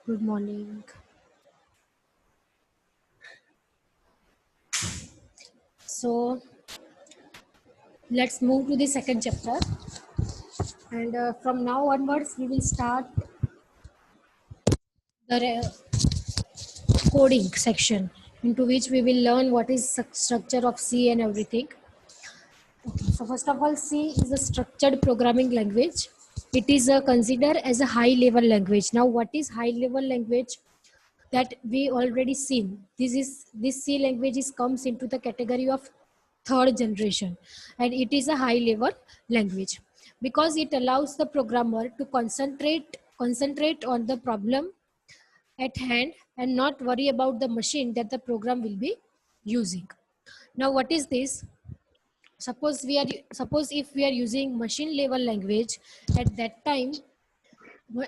Good morning. So let's move to the second chapter, and from now onwards we will start the coding section, into which we will learn what is structure of C and everything. Okay. So first of all, C is a structured programming language. It is considered as a high level language. Now, what is high level language? That we already seen. This C language comes into the category of third generation, and it is a high level language because it allows the programmer to concentrate on the problem at hand and not worry about the machine that the program will be using. Now, what is this? Suppose if we are using machine level language, at that time,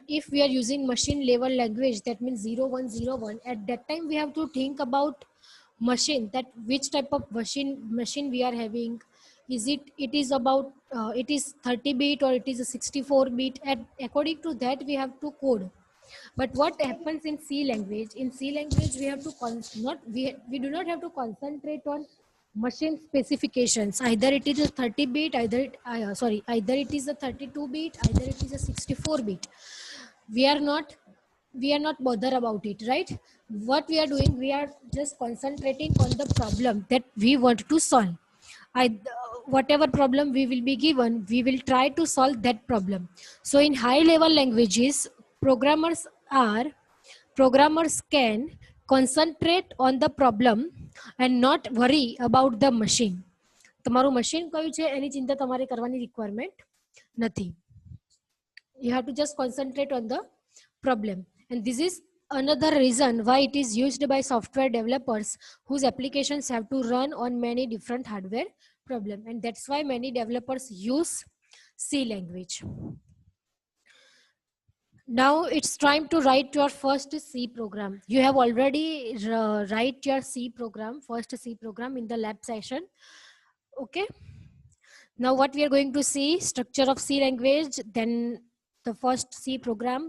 if we are using machine level language, that means 0101, at that time we have to think about machine, that which type of machine we are having. It is about it is 30 bit or it is a 64 bit, and according to that we have to code. But what happens in C language? In C language, we have to we do not have to concentrate on machine specifications. Either it is a 30 bit, either it is a 32 bit, either it is a 64 bit. We are not bother about it, right? What we are doing, we are just concentrating on the problem that we want to solve. Whatever problem we will be given, we will try to solve that problem. So in high level languages, programmers are programmers can concentrate on the problem and not worry about the machine. તમારું machine કયું છે એની ચિંતા તમારે કરવાની requirement નથી. You have to just concentrate on the problem, and this is another reason why it is used by software developers whose applications have to run on many different hardware problems, and that's why many developers use C language. Now it's time to write your first C program. You have already write your first C program in the lab session. Okay. Now what we are going to see, structure of C language, then the first C program.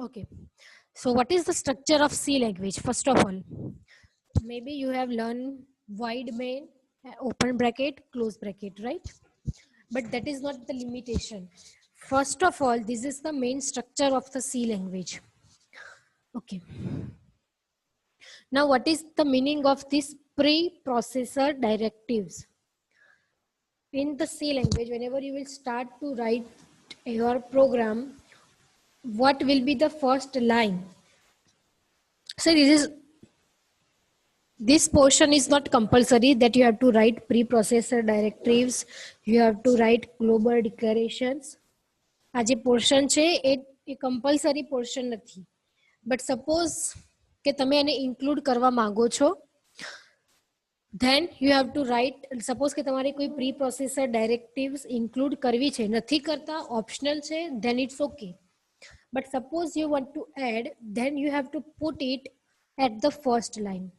Okay. So what is the structure of C language? First of all, maybe you have learned wide main, open bracket, close bracket, right? But that is not the limitation. First of all, this is the main structure of the C language. Okay. Now, what is the meaning of this preprocessor directives? In the C language, whenever you will start to write your program, what will be the first line? So this portion is not compulsory that you have to write preprocessor directives. You have to write global declarations. આ જે portion છે એ compulsory portion નથી. But suppose કે તમે એને include કરવા માંગો છો, then you have to write. Suppose કે તમારે કોઈ પ્રી પ્રોસેસર ડાયરેક્ટિવ્સ ઇન્ક્લુડ કરવી છે, નથી કરતા, ઓપ્શનલ છે, then it's okay. But suppose you want to add, then you have to put it at the first line.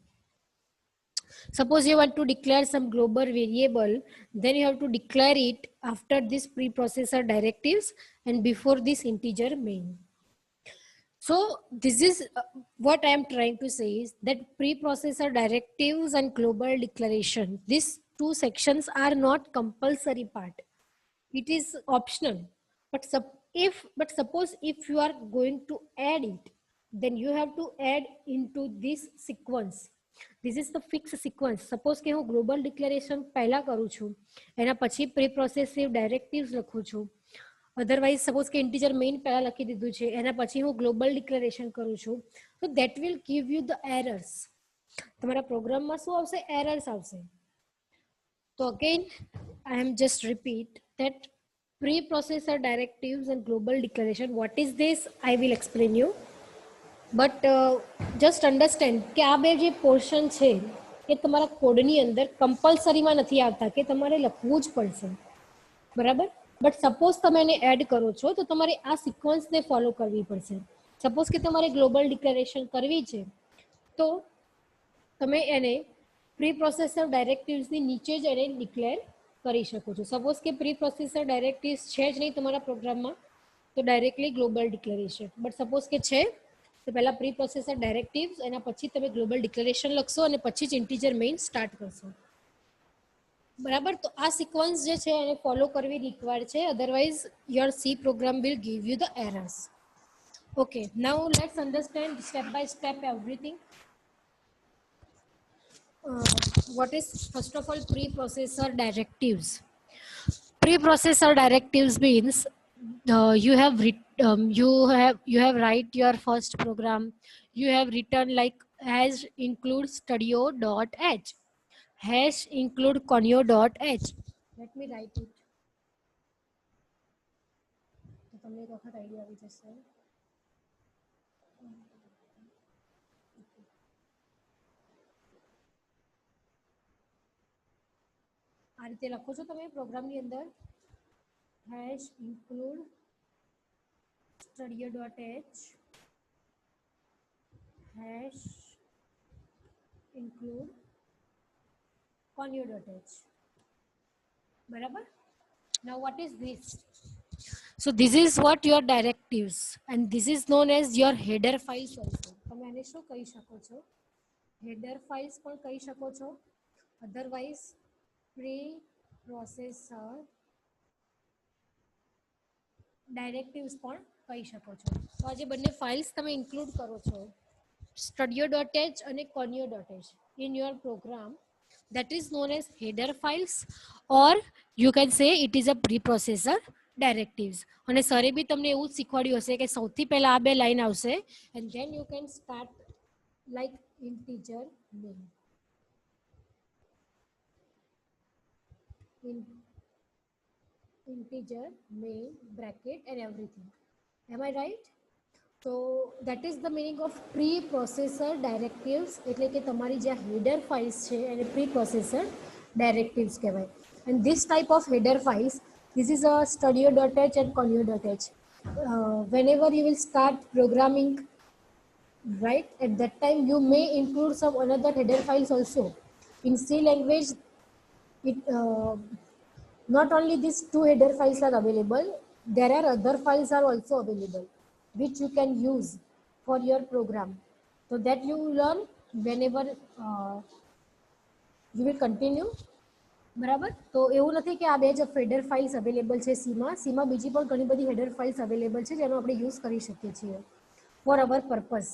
Suppose you want to declare some global variable, then you have to declare it after this preprocessor directives and before this integer main. So this is what I am trying to say is that preprocessor directives and global declaration, these two sections are not compulsory part. It is optional. But suppose if you are going to add it, then you have to add into this sequence. This is the fixed sequence. Suppose કે હું global declaration પહેલા કરું છું, એના પછી preprocessive directives લખું છું. Otherwise, suppose કે integer main પહેલા લખી દીધું છે, એના પછી હું global declaration કરું છું. So that will give you the errors. તમારા પ્રોગ્રામમાં શું આવશે? Errors આવશે. So again, I am just repeat that preprocessor directives and global declaration. What is this? I will explain you. But just understand કે આ બે જે પોર્શન છે એ તમારા કોડની અંદર કમ્પલસરીમાં નથી આવતા કે તમારે લખવું જ પડશે, બરાબર? બટ સપોઝ તમે એને એડ કરો છો તો તમારે આ સિક્વન્સને ફોલો કરવી પડશે. સપોઝ કે તમારે ગ્લોબલ ડિક્લેરેશન કરવી છે તો તમે એને પ્રી પ્રોસેસર ડાયરેક્ટિવ્સની નીચે જ એને ડિક્લેર કરી શકો છો. સપોઝ કે પ્રી પ્રોસેસર ડાયરેક્ટિવ્સ છે જ નહીં તમારા પ્રોગ્રામમાં, તો directly global declaration. But suppose કે છે તો પહેલા પ્રી પ્રોસેસર ડાયરેક્ટિવ્સ, એના પછી તમે ગ્લોબલ ડિક્લેરેશન લખશો અને પછી જ ઇન્ટીજર મેઇન સ્ટાર્ટ કરશો. બરાબર, તો આ સિક્વન્સ જે છે એને ફોલો કરવી રિક્વાયર્ડ છે, otherwise your C programme will give you the errors. Okay, now let's understand step by step everything. What is first of all preprocessor directives? Preprocessor directives means you have write your first program. You have written like hash include studio.h, hash include conio.h. Let me write it. તો તમને એક વખત idea આવી જશે. આ રીતે લખો છો તમે પ્રોગ્રામની અંદર hash include studio.h, hash include conio.h. બરાબર. Now what is this? So this is what your directives, and this is known as your header files also. તમે આને શું કહી શકો છો? header files પણ કહી શકો છો, otherwise pre-processor directives પણ કહી શકો છો. તો આ જે બંને ફાઇલ્સ તમે ઇન્ક્લુડ કરો છો studio.h અને conio.h in your program, that is known as header files, or you can say it is a preprocessor directives. અને સરે બી તમને એવું જ શીખવાડ્યું હશે કે સૌથી પહેલા આ બે લાઈન આવશે and then you can start like integer main. Integer main bracket and everything. Am I right? So that is the meaning of preprocessor directives. એટલે કે તમારી જે header files છે એને preprocessor directives કહેવાય. And this type of header files, this is a studio.h and conio.h. Whenever you will start programming, right, at that time you may include some another header files also. In C language, it not only these two header files are available, there are other files are also available which you can use for your program. So that you learn whenever you will continue. બરાબર, તો એવું નથી કે આ બે જ header files available છે સીમાં બીજી પણ ઘણી બધી header files available છે જેનો આપણે યુઝ કરી શકીએ છીએ for our purpose.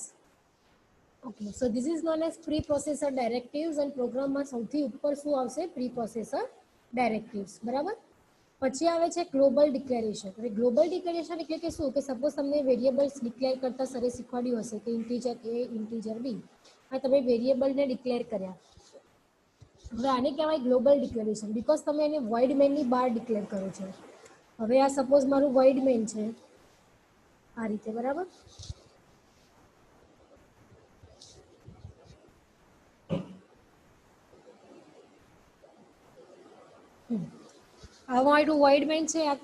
Okay, so this is known as preprocessor directives, and પ્રોગ્રામમાં સૌથી ઉપર શું આવશે? preprocessor directives. બરાબર. પછી આવે છે ગ્લોબલ ડિક્લેરેશન. હવે ગ્લોબલ ડિક્લેરેશન એટલે કે શું? કે સપોઝ તમને વેરિયેબલ્સ ડિક્લેર કરતા સરે શીખવાડ્યું હશે કે ઇન્ટીજર a, ઇન્ટીજર b, આ તમે વેરિયેબલને ડિક્લેર કર્યા. હવે આને કહેવાય ગ્લોબલ ડિક્લેરેશન, બીકોઝ તમે એને વોઇડ મેનની બહાર ડિક્લેર કરો છો. હવે આ સપોઝ મારું વોઇડ મેન છે આ રીતે. બરાબર. આ મારું વોઇડ મેન છે, આ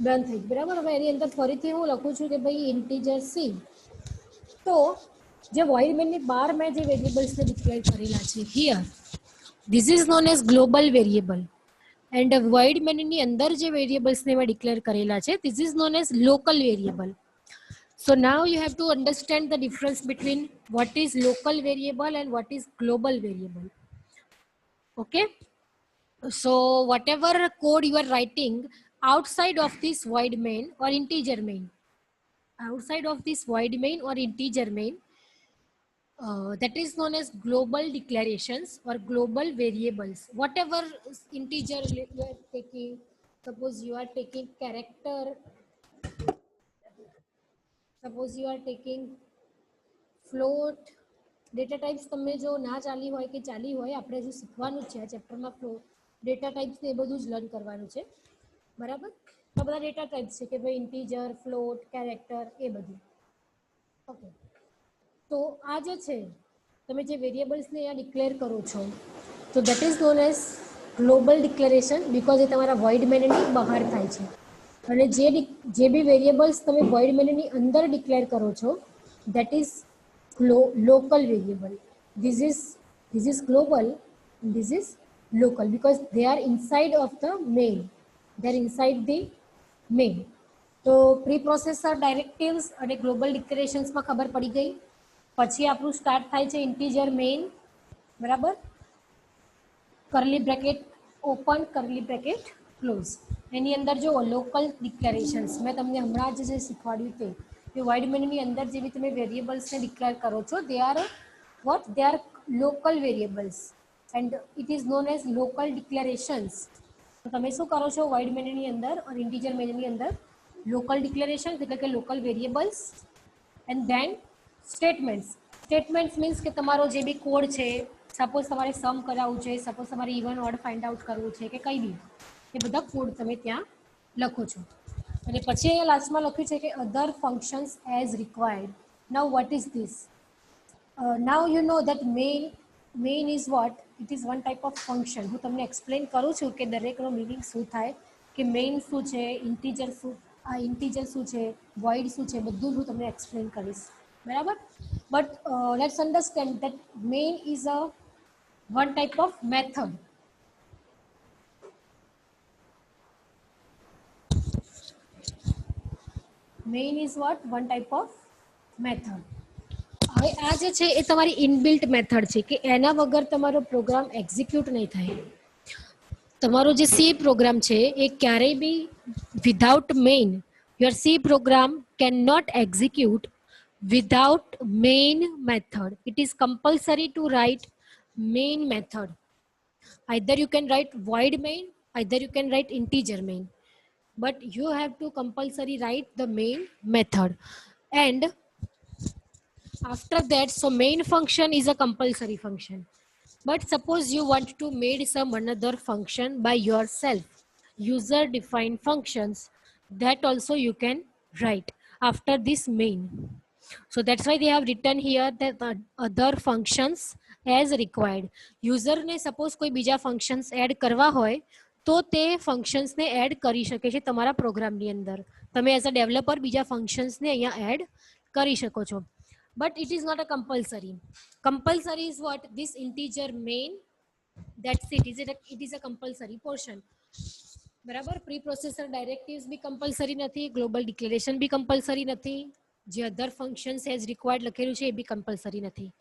ડન થઈ ગયું. બરાબર. હવે એની અંદર ફરીથી હું લખું છું કે ભાઈ ઇન્ટીજર સી. તો જે વોઇડ મેનની બહાર મેં જે વેરિયેબલ્સને ડિક્લેર કરેલા છે here, this is known as global variable, and void મેનની અંદર જે વેરિયેબલ્સને મેં ડિક્લેર કરેલા છે this is known as local variable. So now you have to understand the difference between what is local variable and what is global variable. Okay. So whatever code you are writing outside of this void main or integer main, outside of this void main or integer main, that is known as global declarations or global variables. Whatever integer you are taking, suppose you are taking character, suppose you are taking float, data types તમને જો ના ચાલી હોય કે ચાલી હોય, આપણે હજુ શીખવાનું જ છે આ ચેપ્ટરમાં. ડેટા ટાઈપ્સ ને એ બધું જ લર્ન કરવાનું છે. બરાબર. તો બધા ડેટા ટાઈપ્સ છે કે ભાઈ ઇન્ટીજર, ફ્લોટ, કેરેક્ટર, એ બધું. ઓકે. તો આ જે છે તમે જે વેરિયેબલ્સને અહીંયા ડિક્લેર કરો છો, તો that is known as global declaration, because એ તમારા વોઇડ મેનની બહાર થાય છે. અને જે બી વેરિયેબલ્સ તમે વોઇડ મેનની અંદર ડિક્લેર કરો છો, that is local variable. This is global, this is local, because they are inside of the main, they are inside the main. તો પ્રી પ્રોસેસર ડાયરેક્ટિવ્સ અને ગ્લોબલ ડિક્લેરેશન્સમાં ખબર પડી ગઈ. પછી આપણું સ્ટાર્ટ થાય છે ઇન્ટીજર મેઇન, બરાબર, કરલી બ્રેકેટ ઓપન કરલી બ્રેકેટ ક્લોઝ. એની અંદર જો લોકલ ડિક્લેરેશન્સ મેં તમને હમણાં જ જે શીખવાડ્યું તે કે વાઇડ મેનની અંદર જેવી તમે વેરિયેબલ્સને ડિક્લેર કરો છો, they are what, they are local variables and it is known as local declarations. તો તમે શું કરો છો વાઇડ મેનની અંદર અને ઇન્ટીજર મેનની અંદર લોકલ ડિક્લેરેશન એટલે કે local variables and then statements. Statements means કે તમારો જે બી કોડ છે, સપોઝ તમારે સમ કરાવવું છે, સપોઝ તમારે ઇવન ઓડ ફાઇન્ડ આઉટ કરવું છે કે કંઈ બી, એ બધા કોડ તમે ત્યાં લખો છો. અને પછી અહીંયા લાસ્ટમાં લખ્યું છે કે other functions as required. Now what is this? Now you know that main is what, it is one type of function. હું તમને એક્સપ્લેન કરું છું કે દરેકનો મિનિંગ શું થાય, કે મેઇન શું છે, ઇન્ટીજર શું છે, વોઇડ શું છે, બધું હું તમને એક્સપ્લેન કરીશ, બરાબર. But let's understand that main is a one type of method. Main is what? One type of method. હવે આ જે છે એ તમારી ઇનબિલ્ટ મેથડ છે કે એના વગર તમારો પ્રોગ્રામ એક્ઝિક્યુટ નહીં થાય. તમારો જે સી પ્રોગ્રામ છે એ ક્યારેય be without main, your C program can not execute without main method. It is compulsory to write main method. Either you can write void main, either you can write integer main, but you have to compulsory write the main method. And after that, so main function is a compulsory function. But suppose you want to make some another function by yourself, user defined functions, that also you can write after this main. So that's why they have written here that other functions as required. User ने suppose कोई बीजा functions add करवा होय तो ते functions ने add करी शके छे तमारा program ની અંદર. તમે as a developer बीजा functions ने અહીંયા add करी शको छो. But it is not a compulsory. Compulsory is what? This integer main. That's it. It is a compulsory portion. બરાબર. પ્રી પ્રોસેસર ડાયરેક્ટિવ્સ બી કમ્પલસરી નથી, ગ્લોબલ ડિક્લેરેશન બી કમ્પલસરી નથી, જે અધર ફંક્શન્સ એઝ રિક્વાયર્ડ લખેલું છે એ બી કમ્પલસરી નથી.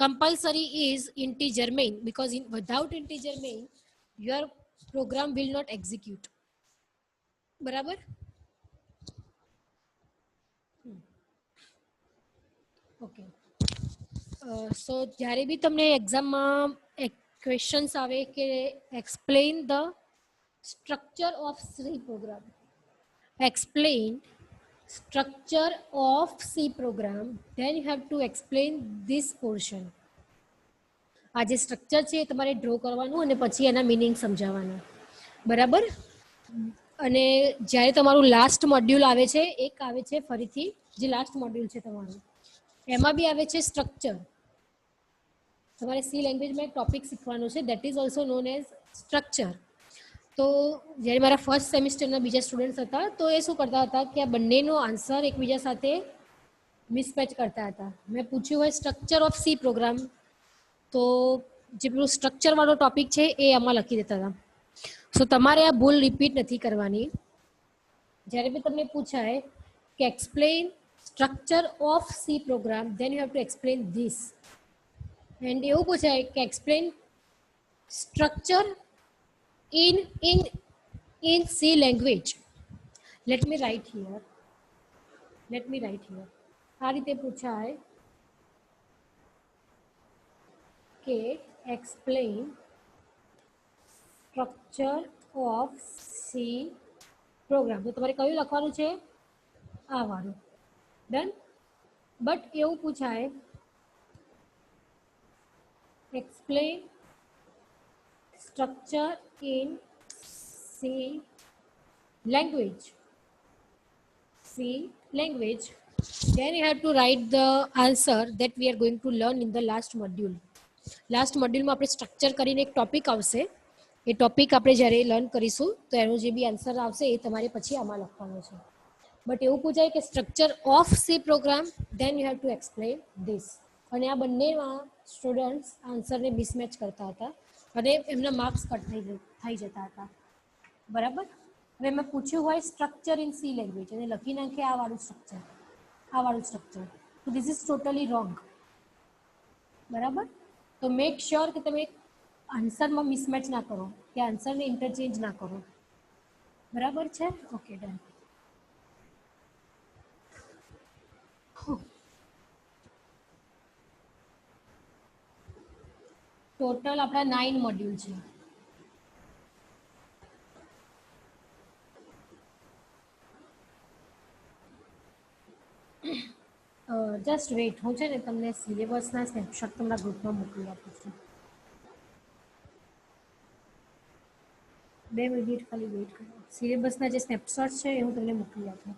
Compulsory is integer main, because without integer main your program will not execute. બરાબર. ઓકે. સો જ્યારે બી તમને એક્ઝામમાં ક્વેશ્ચન્સ આવે કે explain the structure of C program. Explain structure of C program. Then you have to explain this portion. આ જે structure છે એ તમારે ડ્રો કરવાનું અને પછી એના મિનિંગ સમજાવવાના, બરાબર. અને જ્યારે તમારું લાસ્ટ મોડ્યુલ આવે છે, એક આવે છે ફરીથી જે લાસ્ટ મોડ્યુલ છે તમારું, એમાં બી આવે છે સ્ટ્રક્ચર. તમારે સી લેંગ્વેજમાં એક ટોપિક શીખવાનો છે, that is also known as structure. તો જ્યારે મારા ફર્સ્ટ સેમિસ્ટરના બીજા સ્ટુડન્ટ્સ હતા તો એ શું કરતા હતા કે આ બંનેનો આન્સર એકબીજા સાથે મિસમેચ કરતા હતા. મેં પૂછ્યું હોય સ્ટ્રક્ચર ઓફ સી પ્રોગ્રામ, તો જે પેલું સ્ટ્રક્ચરવાળો ટોપિક છે એ આમાં લખી દેતા હતા. સો તમારે આ ભૂલ રિપીટ નથી કરવાની. જ્યારે બી તમને પૂછાય કે explain structure of C program, then you have to explain this. And એવું પૂછાય કે explain structure in C language. Let me write here. આ રીતે પૂછાય કે explain structure of C program. તો તમારે કયું લખવાનું છે? આ વાળું. ડન. બટ એવું પૂછાય explain structure in C language. Then you have to write the answer that we are going to learn in the last module. Last module માં આપણે સ્ટ્રક્ચર કરીને એક ટોપિક આવશે, એ ટોપિક આપણે જ્યારે લર્ન કરીશું તો એનો જે બી આન્સર આવશે એ તમારે પછી આમાં લખવાનો છે. બટ એવું પૂછાય કે structure of C program, then you have to explain this. અને આ બંનેમાં સ્ટુડન્ટ્સ આન્સરને મિસમેચ કરતા હતા અને એમના માર્ક્સ કટ થઈ જતા હતા, બરાબર. હવે મેં પૂછ્યું હોય સ્ટ્રક્ચર ઇન સી લેંગ્વેજ અને લખી નાખે આ વાળું સ્ટ્રક્ચર, તો ધીસ ઇઝ ટોટલી રોંગ. બરાબર? તો મેક શ્યોર કે તમે આન્સરમાં મિસમેચ ના કરો, કે આન્સરને ઇન્ટરચેન્જ ના કરો. બરાબર છે? Okay, done. ટોટલ આપણા 9 મોડ્યુલ છે. જસ્ટ વેઇટ, હું છે ને તમને સિલેબસના સ્નેપશોટ તમારા ગ્રુપમાં મોકલી આપું છું. 2 મિનિટ ખાલી વેઇટ કરો. સિલેબસના જે સ્નેપશોટ છે એ હું તમને મોકલી આપું.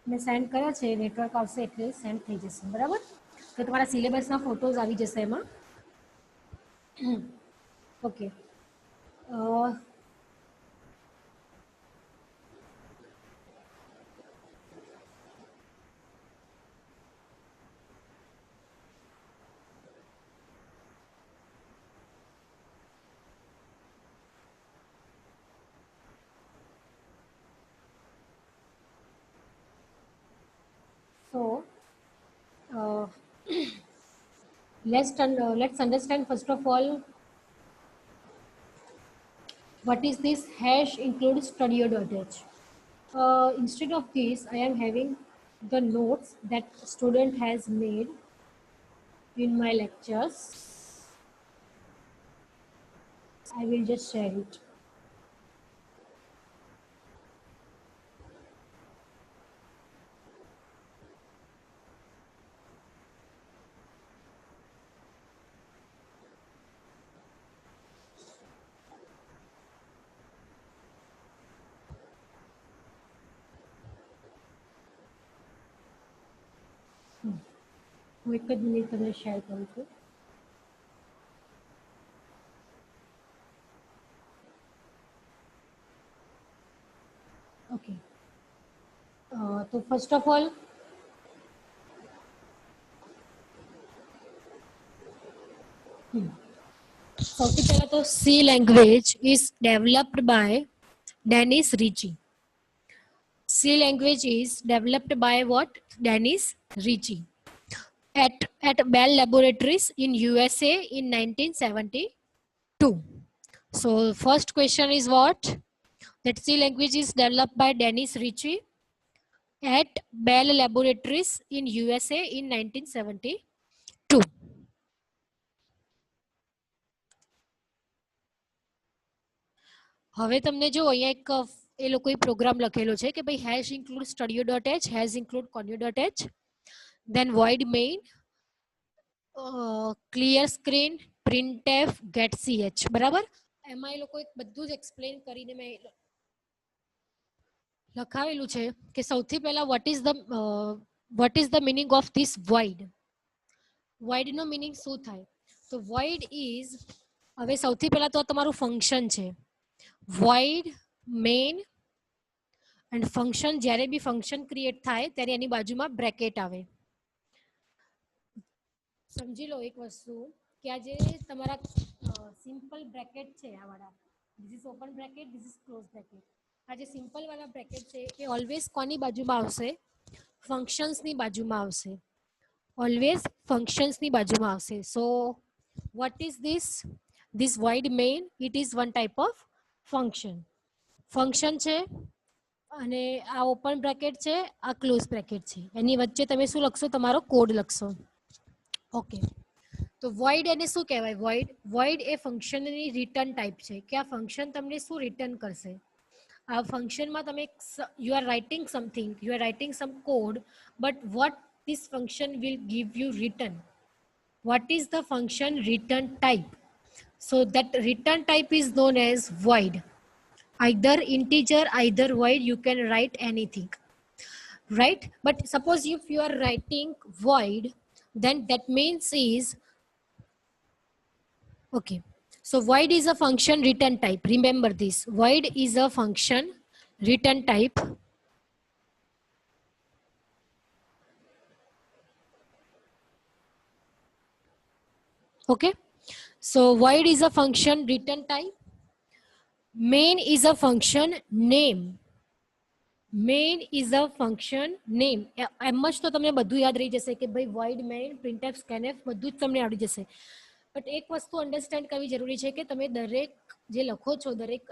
મેં સેન્ડ કર્યા છે, નેટવર્ક આવશે એટલે સેન્ડ થઈ જશે. બરાબર? તો તમારા સિલેબસના ફોટોઝ આવી જશે એમાં. Okay. So, let's understand first of all what is this hash include studio.h. Instead of this, I am having the notes that student has made in my lectures. I will just share it. હું એક જ minute તમને share કરું છું. Okay, તો first of all સૌથી પહેલા તો C language is developed by Dennis Ritchie. C language is developed by what? Denis Ritchie at Bell Laboratories in USA in 1972. So first question is what? That C language is developed by Denis Ritchie at Bell Laboratories in USA in 1972. હવે તમને જો અહીંયા એક એ લોકોએ programme લખેલો છે કે ભાઈ હેશ ઇન્ક્લુડ સ્ટુડિયો.h, hash include conio.h, then void main, clear screen, printf, get ch. બરાબર? એમાં એ લોકો બધું જ એક્સપ્લેન કરીને મેં લખાવેલું છે કે સૌથી પહેલા what is the meaning of this void. void નો મીનિંગ શું થાય? તો void is, હવે સૌથી પહેલા તો તમારું ફંક્શન છે. void main and function, જ્યારે બી ફંક્શન ક્રિએટ થાય ત્યારે એની બાજુમાં બ્રેકેટ આવે. સમજી લો એક વસ્તુ કે આ જે તમારા સિમ્પલ બ્રેકેટ છે આ વાળા, this is open bracket, this is close bracket. આ જે સિમ્પલ વાળા બ્રેકેટ છે એ ઓલવેઝ કોની બાજુમાં આવશે? ફંક્શન્સની બાજુમાં આવશે. ઓલવેઝ ફંક્શન્સની બાજુમાં આવશે. સો what is this void main? It is one type of function. Function છે અને આ ઓપન બ્રેકેટ છે, આ ક્લોઝ બ્રેકેટ છે. એની વચ્ચે તમે શું લખશો? તમારો કોડ લખશો. ઓકે, તો void એને શું કહેવાય? void એ ફંક્શનની રિટર્ન ટાઈપ છે કે આ ફંક્શન તમને શું રિટર્ન કરશે. આ ફંક્શનમાં તમે you are writing something, you are writing some code, but what this function will give you return? what is the function return type? So that return type is known as void. Either integer, either void, you can write anything, right? But suppose if you are writing void, then that means is okay. So void is a function return type. Remember this. Void is a function return type. Okay. So void is a function return type. Main is a function name. Main is a function name. એમ જ તો તમને બધું યાદ રહી જશે કે ભાઈ void main printf scanf બધું જ તમને આવડી જશે. બટ એક વસ્તુ અન્ડરસ્ટેન્ડ કરવી જરૂરી છે કે તમે દરેક જે લખો છો, દરેક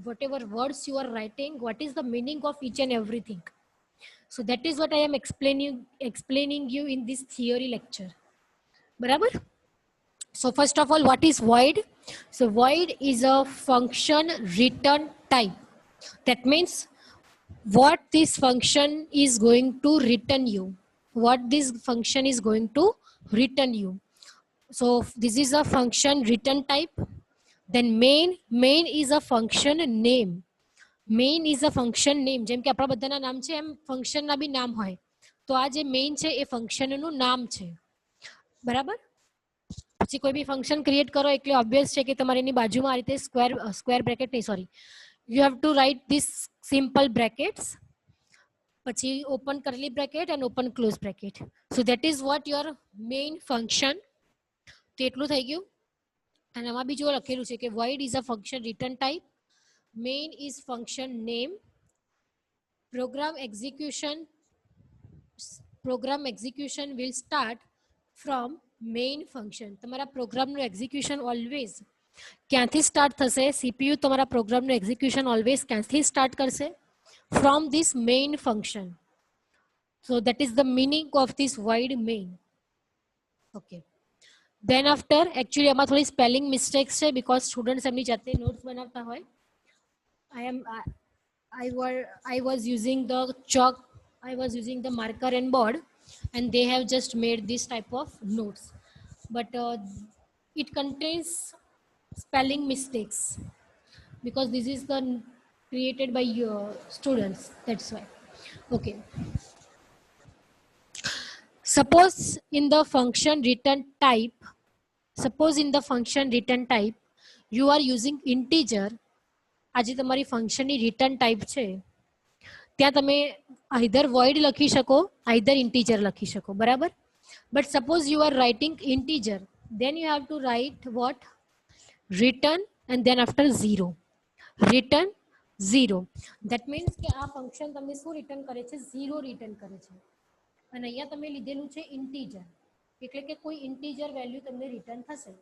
whatever words you are writing, what is the meaning of each and everything. So that is what I am explaining you in this theory lecture. બરાબર? So first of all, what is void? So void is a function return type. That means what this function is going to return you. What this function is going to return you. So this is a function return type. Then main is a function name. Main is a function name. જેમ કે આપણા બધાના નામ છે એમ ફંક્શનના બી નામ હોય. તો આ જે મેઇન છે એ ફંક્શનનું નામ છે. બરાબર? પછી કોઈ બી ફંક્શન ક્રિએટ કરો એટલે ઓબ્વિયસ છે કે તમારે એની બાજુમાં આ રીતે સ્ક્વેર બ્રેકેટ નહીં, sorry, you have to write this simple brackets, પછી open curly bracket and open close bracket. So that is what your main function. તો એટલું થઈ ગયું. અને આમાં બીજું લખેલું છે કે void is a function return type, main is function name, program execution will start from main function. તમારા પ્રોગ્રામનું એક્ઝિક્યુશન ઓલવેઝ ક્યાંથી સ્ટાર્ટ થશે? સીપીયુ તમારા પ્રોગ્રામનું એક્ઝિક્યુશન ઓલવેઝ ક્યાંથી સ્ટાર્ટ કરશે? From this main function. So that is the meaning of this void main. Okay. Then after, actually આમાં થોડી સ્પેલિંગ મિસ્ટેક્સ છે because સ્ટુડન્ટ્સ એમની જાતે નોટ્સ બનાવતા હોય. I was using the chalk, I was using the marker and board, and they have just made this type of notes. But it contains spelling mistakes because this is the created by your students, that's why. Okay, suppose in the function return type you are using integer. આજે તમારી ફંક્શનની return type છે ત્યાં તમે either void લખી શકો, either integer લખી શકો. બરાબર? But suppose you are writing integer, then you have to write what? Return and then after 0. Return 0. That means કે આ ફંક્શન તમને શું રિટર્ન કરે છે? 0 રિટર્ન કરે છે. અને અહીંયા તમે લીધેલું છે ઇન્ટીજર, એટલે કે કોઈ ઇન્ટીજર વેલ્યુ તમને રિટર્ન થશે.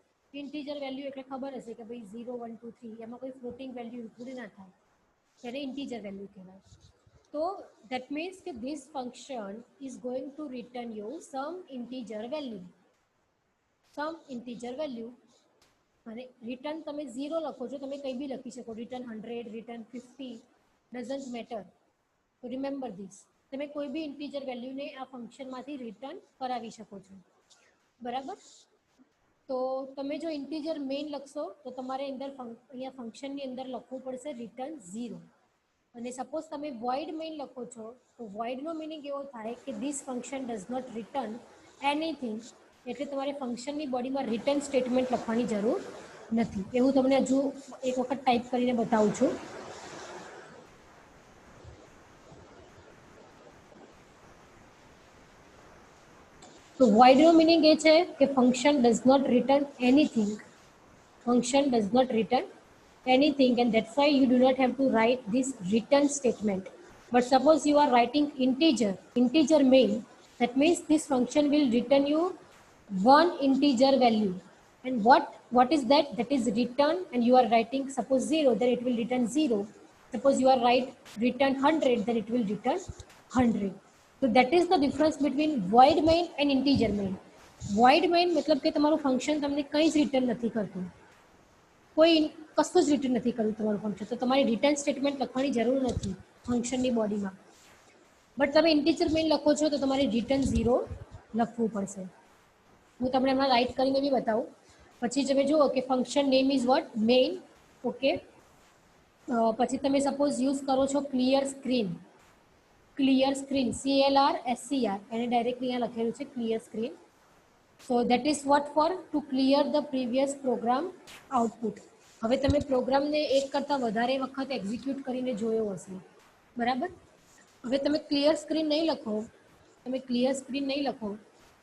ઇન્ટીજર વેલ્યુ એટલે ખબર હશે કે ભાઈ 0 1 2 3 એમાં કોઈ ફ્લોટિંગ વેલ્યુ ઇન્ક્લુડ ના થાય, ત્યારે ઇન્ટીજર વેલ્યુ કહેવાય. તો that means કે this function is going to return you some integer value. અને રિટર્ન તમે 0 લખો છો, તમે કંઈ બી લખી શકો, રિટર્ન 100, રિટર્ન 50, ડઝન્ટ મેટર. તો રિમેમ્બર ધીસ, તમે કોઈ બી ઇન્ટીજર વેલ્યુને આ ફંક્શનમાંથી રિટર્ન કરાવી શકો છો. બરાબર? તો તમે જો ઇન્ટીજર મેઇન લખશો તો તમારે અંદર અહીંયા ફંક્શનની અંદર લખવું પડશે રિટર્ન 0. અને સપોઝ તમે void main લખો છો તો voidનો મિનિંગ એવો થાય કે this function does not return anything, એટલે તમારે ફંક્શનની બોડીમાં રિટર્ન સ્ટેટમેન્ટ લખવાની જરૂર નથી. એવું તમને હજુ એક વખત ટાઈપ કરીને બતાવું છું. તો voidનો મિનિંગ એ છે કે function does not return anything. Anything, and that's why you do not have to write this return statement. But suppose you are writing integer main, that means this function will return you one integer value. And what is that? That is return, and you are writing suppose 0, then it will return 0. Suppose you are return 100, then it will return 100. So that is the difference between void main and integer main. Void main मतलब કે તમારું function તમને કંઈ જ return નથી કરતું, કોઈ કશું જ રિટર્ન નથી કર્યું તમારું ફંક્શન, તો તમારે રિટર્ન સ્ટેટમેન્ટ લખવાની જરૂર નથી ફંક્શનની બોડીમાં. બટ તમે ઇન્ટીજર મેઇન લખો છો તો તમારે રિટર્ન 0 લખવું પડશે. હું તમને હમણાં રાઇટ કરીને બી બતાવું. પછી તમે જુઓ કે function name is what? Main. Okay, પછી તમે સપોઝ યુઝ કરો છો ક્લિયર સ્ક્રીન, CLR SCR, એને ડાયરેક્ટલી અહીંયા લખેલું છે clear screen. So that is what for to clear the previous program output. હવે તમે પ્રોગ્રામને એક કરતાં વધારે વખત એક્ઝિક્યુટ કરીને જોયો હશે, બરાબર? હવે તમે ક્લિયર સ્ક્રીન નહીં લખો,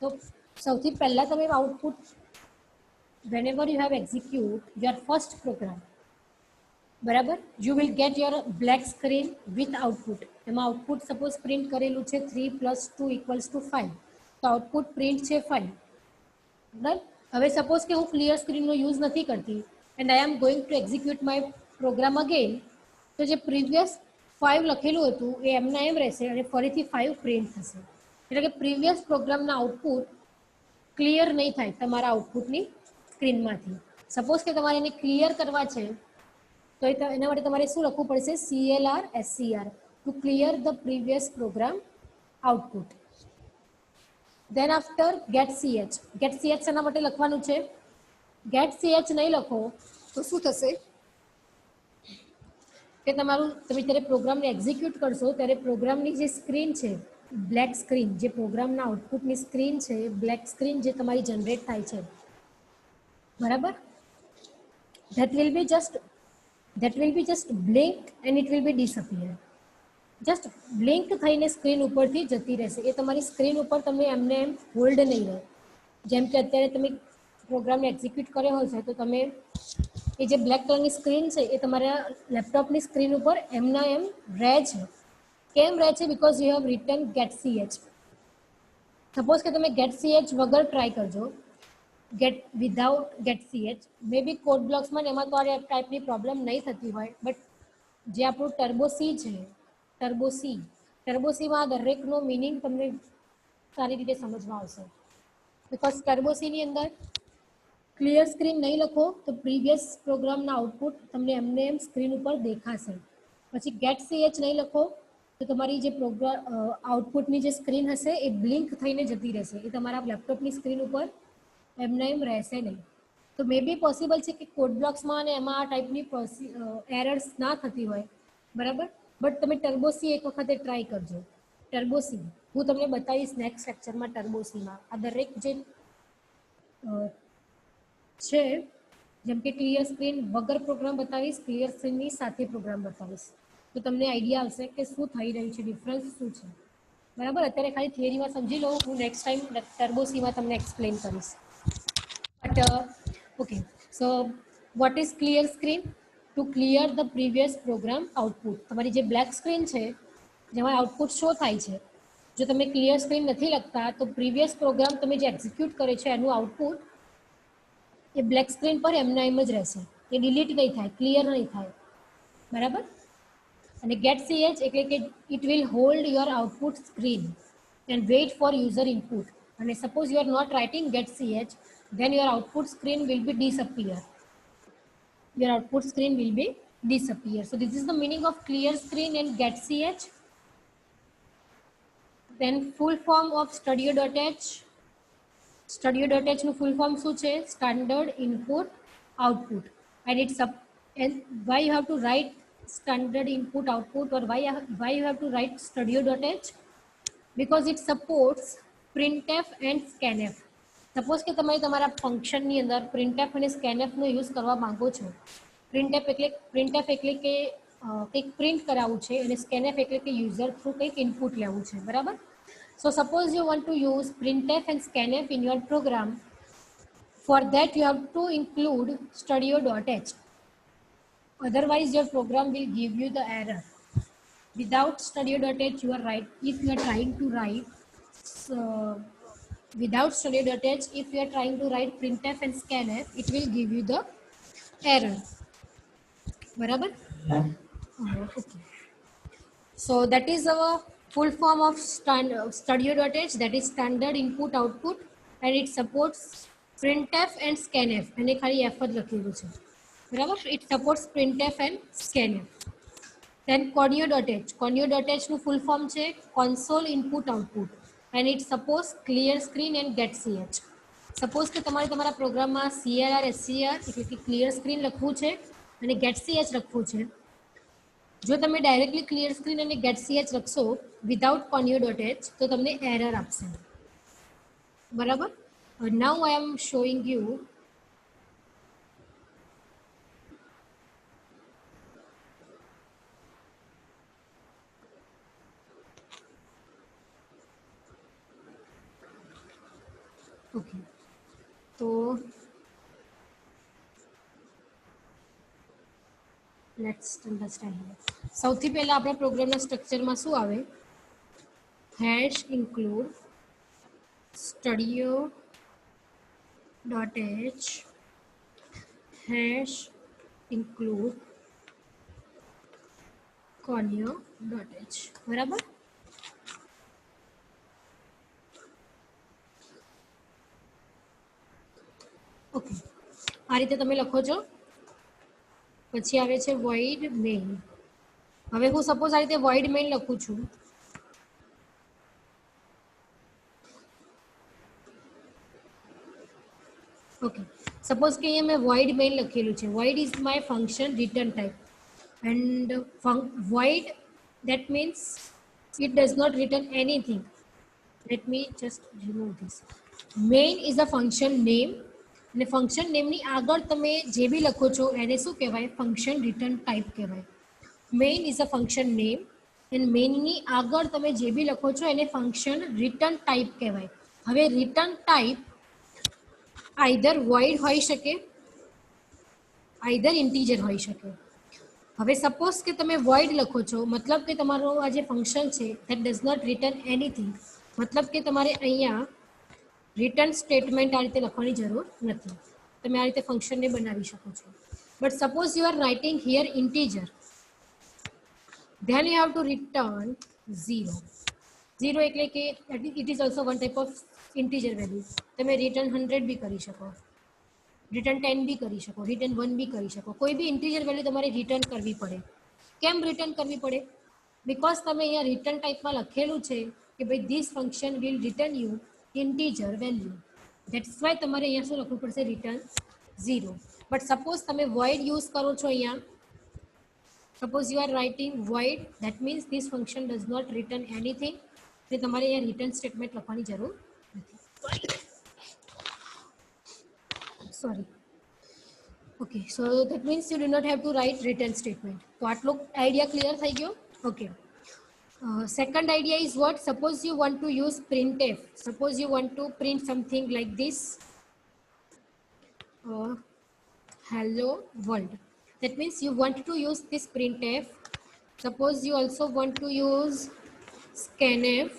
તો સૌથી પહેલા તમે output whenever you have execute your first program, બરાબર, you will get your black screen with output. એમાં આઉટપુટ સપોઝ પ્રિન્ટ કરેલું છે 3 + 2 = 5, તો આઉટપુટ પ્રિન્ટ છે 5. બરાબર. હવે સપોઝ કે હું ક્લિયર સ્ક્રીનનો યુઝ નથી કરતી and I am going to execute my program again, તો જે પ્રીવિયસ 5 લખેલું હતું એ એમના એમ રહેશે અને ફરીથી 5 પ્રિન્ટ થશે. એટલે કે પ્રીવિયસ પ્રોગ્રામના આઉટપુટ ક્લિયર નહીં થાય તમારા આઉટપુટની સ્ક્રીનમાંથી. સપોઝ કે તમારે એને ક્લિયર કરવા છે તો એના માટે તમારે શું લખવું પડશે? CLR SCR to clear the previous program output. Then after get ch શેના માટે લખવાનું છે? get ch નહીં લખો તો શું થશે કે તમારું તમે જ્યારે પ્રોગ્રામને એક્ઝિક્યુટ કરશો ત્યારે પ્રોગ્રામની જે સ્ક્રીન છે બ્લેક સ્ક્રીન, જે પ્રોગ્રામના આઉટપુટની સ્ક્રીન છે બ્લેક સ્ક્રીન જે તમારી જનરેટ થાય છે, બરાબર, that will be just blink and it will be disappear. Just blink થઈને સ્ક્રીન ઉપરથી જતી રહેશે. એ તમારી સ્ક્રીન ઉપર તમને એમને એમ હોલ્ડ નહીં રહે. જેમ કે અત્યારે તમે પ્રોગ્રામને એક્ઝિક્યુટ કર્યો હશે તો તમે એ જે બ્લેક કલરની સ્ક્રીન છે એ તમારા લેપટોપની સ્ક્રીન ઉપર એમના એમ રહે છે. કેમ રહે છે? Because you have return get ch. Suppose કે તમે get ch વગર ટ્રાય કરજો, વિધાઉટ get ch, મે બી કોડ બ્લોક્સમાં એમાં તો આ ટાઈપની પ્રોબ્લેમ નહીં થતી હોય, બટ જે આપણું ટર્બો સીમાં દરેકનો મિનિંગ તમને સારી રીતે સમજમાં આવશે. બિકોઝ ટર્બો સીની અંદર ક્લિયર સ્ક્રીન નહીં લખો તો પ્રીવિયસ પ્રોગ્રામના આઉટપુટ તમને એમને એમ સ્ક્રીન ઉપર દેખાશે. પછી get ch નહીં લખો તો તમારી જે પ્રોગ્રામ આઉટપુટની જે સ્ક્રીન હશે એ બ્લિંક થઈને જતી રહેશે. એ તમારા લેપટોપની સ્ક્રીન ઉપર એમને એમ રહેશે નહીં. તો મે બી પોસિબલ છે કે કોડ બ્લોક્સમાં અને એમાં આ ટાઈપની એરર્સ ના થતી હોય, બરાબર, બટ તમે ટર્બો સી એક વખતે ટ્રાય કરજો. ટર્બો સી હું તમને બતાવીશ નેક્સ્ટ લેક્ચરમાં. ટર્બો સીમાં આ દરેક જે છે, જેમ કે ક્લિયર સ્ક્રીન વગર પ્રોગ્રામ બતાવીશ, ક્લિયર સ્ક્રીનની સાથે પ્રોગ્રામ બતાવીશ, તો તમને આઈડિયા આવશે કે શું થઈ રહ્યું છે, ડિફરન્સ શું છે, બરાબર. અત્યારે ખાલી થિયરીમાં સમજી લો, હું નેક્સ્ટ ટાઈમ ટર્બો સીમાં તમને એક્સપ્લેન કરીશ. But okay, so what is clear screen? To clear the previous program output. તમારી જે બ્લેક સ્ક્રીન છે જેમાં આઉટપુટ શો થાય છે, જો તમે ક્લિયર સ્ક્રીન નથી લખતા તો પ્રીવિયસ પ્રોગ્રામ તમે જે એક્ઝિક્યુટ કરે છે એનું આઉટપુટ એ બ્લેક સ્ક્રીન પર એમના એમ જ રહેશે, એ ડિલીટ નહીં થાય, ક્લિયર નહીં થાય, બરાબર. અને get ch એટલે કે it will hold your output screen and wait for user input. અને suppose you are not writing get ch, then your output screen will be disappear. So this is the meaning of clear screen and get ch. Then full form of studio.h. studio.h નું full form શું છે? standard input output. And it's and why you have to write standard input output, or why you have to write studio.h? Because it supports printf and scanf. Suppose કે તમે તમારા ફંક્શનની અંદર printf અને scanf નો use કરવા માંગો છો. printf એટલે કે કંઈક પ્રિન્ટ કરાવવું છે અને scanf એટલે કે યુઝર થ્રુ કંઈક ઇનપુટ લેવું છે, બરાબર. So suppose you want to use printf and scanf in your program. For that you have to include studio.h. Otherwise your program will give you the error. Without studio.h you are right. If you are trying to write without studio.h, if you are trying to write printf and scanf, it will give you the error, barabar. Okay, so that is our full form of studio.h, that is standard input output, and it supports printf and scanf. અને ખાલી f જ લખેલું છે, બરાબર. it supports printf and scanf. then conio.h નું full form છે console input output, and it supports clear screen and get ch. Suppose કે તમારે તમારા પ્રોગ્રામમાં CLR SCR એટલે કે ક્લિયર સ્ક્રીન લખવું છે અને get ch લખવું છે. જો તમે ડાયરેક્ટલી ક્લિયર સ્ક્રીન અને get ch લખશો વિધાઉટ conio.h તો તમને એરર આપશે, બરાબર. Now I am showing you okay. So let's understand here. સૌથી પહેલા આપણા પ્રોગ્રામના સ્ટ્રક્ચરમાં શું આવે? Hash include studio.h hash include conio.h બરાબર? ઓકે, આ રીતે તમે લખો છો. પછી આવે છે void main. હવે હું સપોઝ આ રીતે void main લખું છું. ઓકે, સપોઝ કે અહીંયા મેં void main લખેલું છે. void is my function return type and void, that means it does not return anything. Let me just remove this. Main is a function name અને function નેમની આગળ તમે જે બી લખો છો એને શું કહેવાય? ફંક્શન રિટર્ન ટાઈપ કહેવાય. Main is a function name and મેઇનની આગળ તમે જે બી લખો છો એને ફંક્શન રિટર્ન ટાઈપ કહેવાય. હવે રિટર્ન ટાઈપ આઈધર વોઇડ હોઈ શકે, આઈધર ઇન્ટીજર હોઈ શકે. હવે સપોઝ કે તમે વોઇડ લખો છો, મતલબ કે તમારું આ જે ફંક્શન છે that does not return anything, મતલબ કે તમારે અહીંયા રિટર્ન સ્ટેટમેન્ટ આ રીતે લખવાની જરૂર નથી. તમે આ રીતે ફંક્શનને બનાવી શકો છો. But suppose you are writing here integer, then you have to return 0. 0 એટલે કે it is also one type of integer value. તમે return 100 બી કરી શકો, return 10 બી કરી શકો, return 1 બી કરી શકો. કોઈ બી ઇન્ટીજર વેલ્યુ તમારે રિટર્ન કરવી પડે. કેમ રિટર્ન કરવી પડે? બીકોઝ તમે અહીંયા રિટર્ન ટાઈપમાં લખેલું છે કે ભાઈ this function will return you integer value. That's why તમારે અહીંયા શું લખવું પડશે? રિટર્ન 0. બટ સપોઝ તમે void યુઝ કરો છો અહીંયા, suppose you are writing void, that means this function does not return anything. એટલે તમારે અહીંયા રિટર્ન સ્ટેટમેન્ટ લખવાની જરૂર નથી. Sorry. Okay, so that means you do not have to write return statement. તો આટલો આઈડિયા ક્લિયર થઈ ગયો? Okay. Second idea is what? Suppose you want to use printf. Suppose you want to print something like this, hello world. That means you want to use this printf. Suppose you also want to use scanf.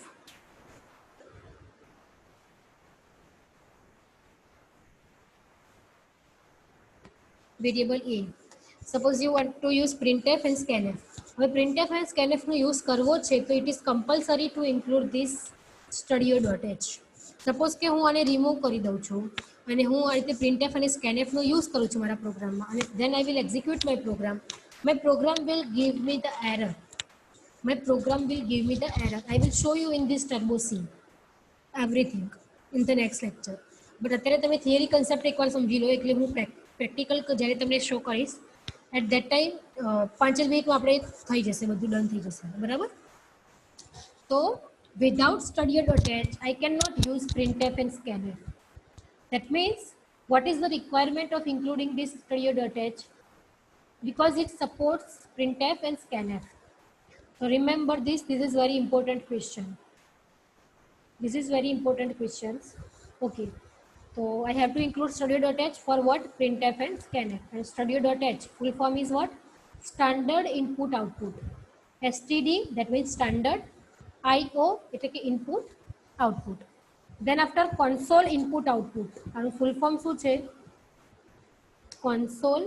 Variable a. Suppose you want to use printf and scanf. હવે printf and scanf નો use કરવો છે તો it is compulsory to include this studio.h. Suppose કે હું આને remove કરી દઉં છું અને હું આ રીતે printf અને scanf નો યુઝ કરું છું મારા પ્રોગ્રામમાં, અને then I will execute my program. My program will give me the error. My program will give me the error. I will show you in this turbo C everything in the next lecture. But અત્યારે તમે theory concept એકવાર સમજી લો, એટલે હું practical જ્યારે તમને show કરીશ at that time 5 મિનિટમાં આપણે થઈ જશે, બધું ડન થઈ જશે. બરાબર? તો without studio.h I cannot use printf and scanf. That means what is the requirement of including this studio.h? Because it supports printf and scanf. So remember this is very important question. This is very important questions. Okay, so I have to include studio.h for what? Printf and scanf. And studio.h full form is what? Standard input output. STD, that means standard. IO, એટલે કે input output. Then after console input output, આનું full form શું છે? Console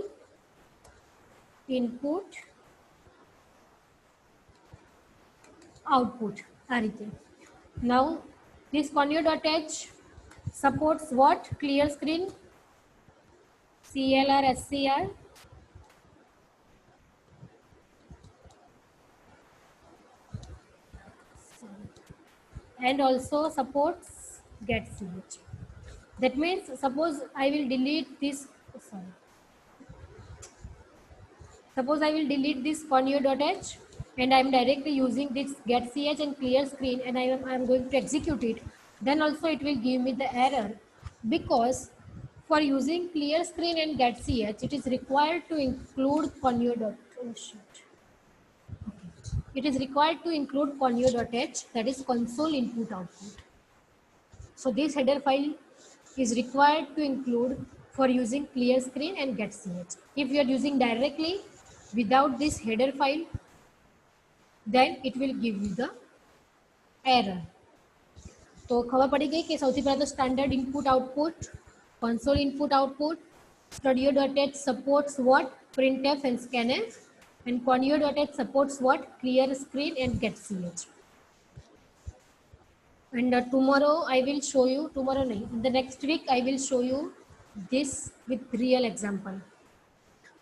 input output. આ રીતે. Now this conio.h supports what? Clear screen, CLR, SCR, and also supports getch. That means suppose I will delete this, suppose I will delete this conio.h and I am directly using this getch and clear screen and I am going to execute it, then also it will give me the error Because for using clear screen and getch, it is required to include it is required to include conio.h, that is console input output. So this header file is required to include for using clear screen and getch. If you are using directly without this header file, then it will give you the error. तो खबर पड़ी गई कि સૌથી પહેલા તો standard input output, console input output, studio.h supports what? Printf and scanf, and conio.h supports what? Clear screen and getch. And tomorrow I will show you, tomorrow nahi, the next week I will show you this with real example.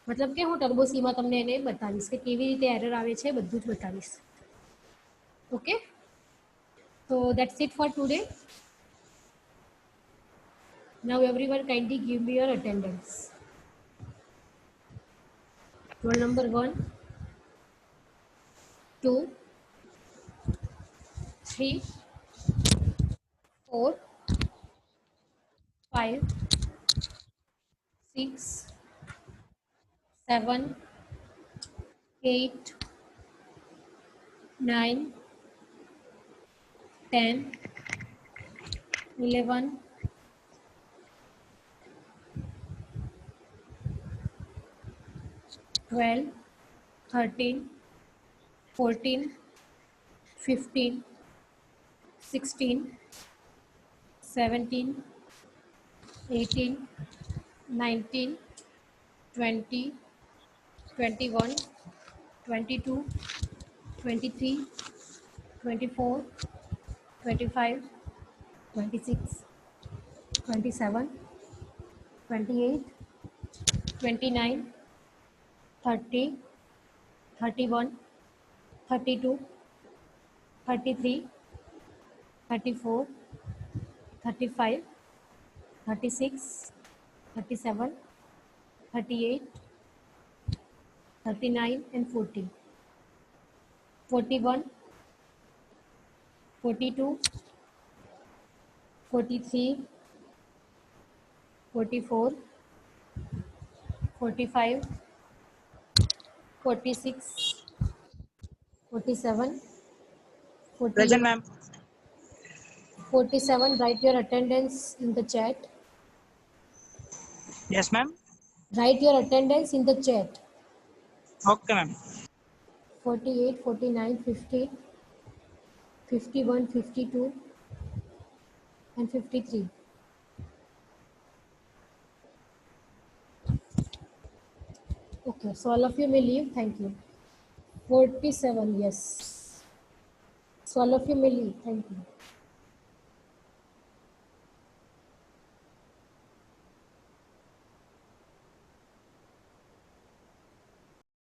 मतलब કે હું turbo C માં તમને એને બતાવીશ કે કેવી રીતે એરર આવે છે, બધું જ બતાવીશ. Okay, so that's it for today. Now everyone kindly give me your attendance. Roll number 1, 2, 3, 4, 5, 6, 7, 8, 9, 10, 11, 12, 13, 14, 15, 16, 17, 18, 19, 20, 21, 22, 23, 24, 25, 26, 27, 28, 29, 30, 31, 32, 33, 34, 35, 36, 37, 38, 39 and 40, 41, 42, 43, 44, 45, 46, 47, 48, Present, ma'am. 47. Write your attendance in the chat. Yes, ma'am. Write your attendance in the chat. Okay, ma'am. 48, 49, 50, 51, 52 and 53. Okay, so all of you may leave. Thank you. 47, yes. So all of you may leave. Thank you.